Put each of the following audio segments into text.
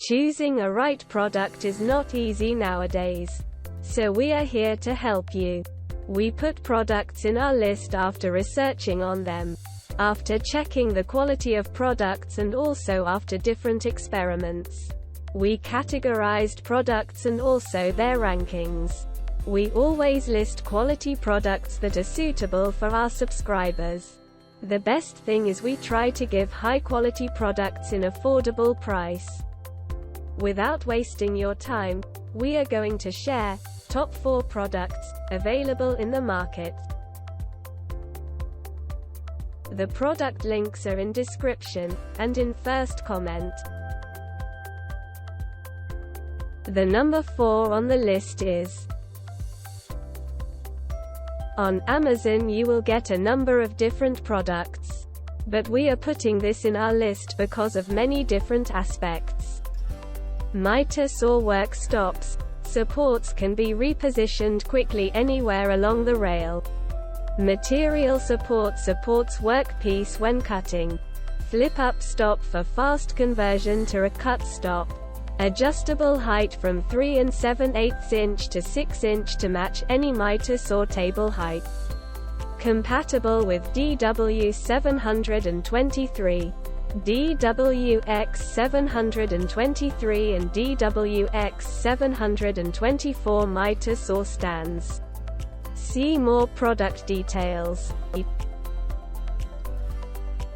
Choosing a right product is not easy nowadays. So we are here to help you. We put products in our list after researching on them, after checking the quality of products, and also after different experiments. We categorized products and also their rankings. We always list quality products that are suitable for our subscribers. The best thing is we try to give high quality products in affordable price. Without wasting your time, we are going to share top 4 products available in the market. The product links are in description and in first comment. The number 4 on the list is on Amazon. You will get a number of different products, but we are putting this in our list because of many different aspects. Mitre saw work stops. Supports can be repositioned quickly anywhere along the rail. Material support supports workpiece when cutting. Flip-up stop for fast conversion to a cut stop. Adjustable height from 3 7/8 inch to 6 inch to match any mitre saw table height. Compatible with DW723. DWX723 and DWX724 mitre saw stands. See more product details.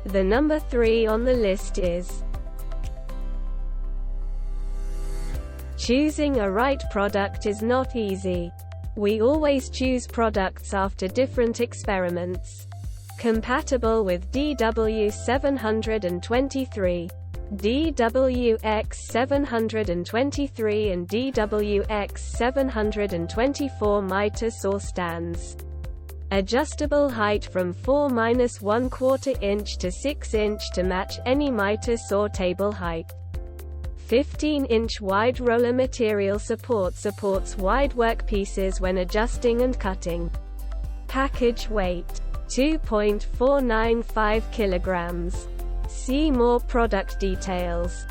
The number 3 on the list is choosing a right product is not easy. We always choose products after different experiments. Compatible with DW723, DWX723 and DWX724 mitre saw stands. Adjustable height from 4-1/4 inch to 6 inch to match any mitre saw table height. 15-inch wide roller material support supports wide workpieces when adjusting and cutting. Package weight 2.495 kilograms. See more product details.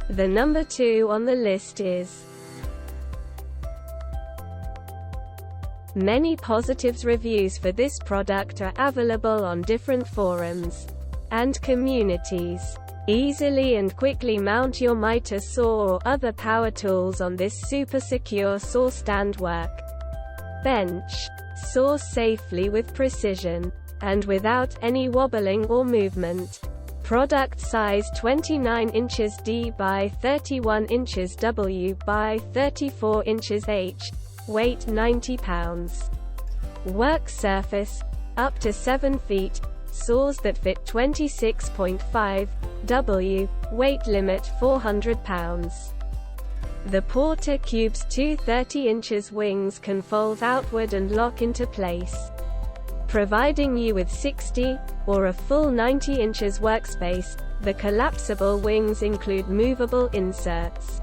The number 2 on the list is many positives. Reviews for this product are available on different forums and communities. Easily and quickly mount your mitre saw or other power tools on this super secure saw stand. Work bench saw safely with precision and without any wobbling or movement. Product size 29 inches D by 31 inches W by 34 inches H. Weight 90 pounds. Work surface up to 7 feet. Saws that fit 26.5 W. Weight limit 400 pounds. The Porter Cube's two 30 inches wings can fold outward and lock into place, providing you with 60 or a full 90 inches workspace. The collapsible wings include movable inserts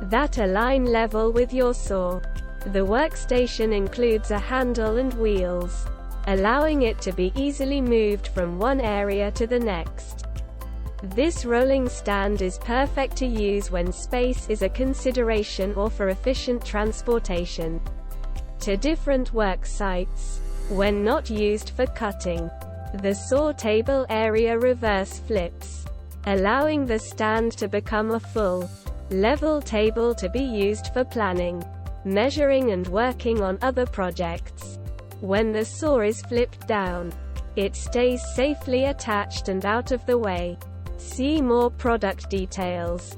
that align level with your saw. The workstation includes a handle and wheels, allowing it to be easily moved from one area to the next. This rolling stand is perfect to use when space is a consideration or for efficient transportation to different work sites. When not used for cutting, the saw table area reverse flips, allowing the stand to become a full, level table to be used for planning, measuring and working on other projects. When the saw is flipped down, it stays safely attached and out of the way. See more product details.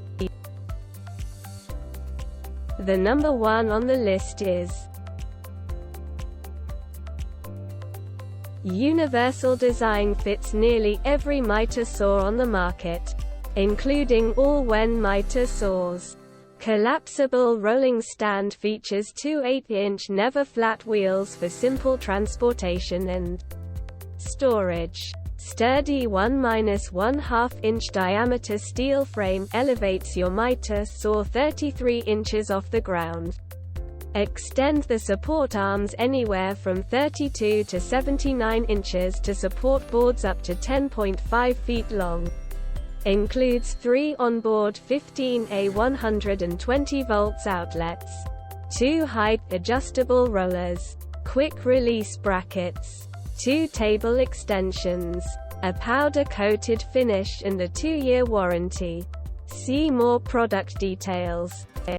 The number 1 on the list is Universal Design. Fits nearly every mitre saw on the market, including all Wen mitre saws. Collapsible rolling stand features two 8-inch never flat wheels for simple transportation and storage. Sturdy 1-1/2 inch diameter steel frame elevates your mitre saw 33 inches off the ground. Extend the support arms anywhere from 32 to 79 inches to support boards up to 10.5 feet long. Includes 3 onboard 15A 120 volts outlets, 2 height adjustable rollers, quick release brackets, 2 table extensions, a powder-coated finish and a 2-year warranty. See more product details.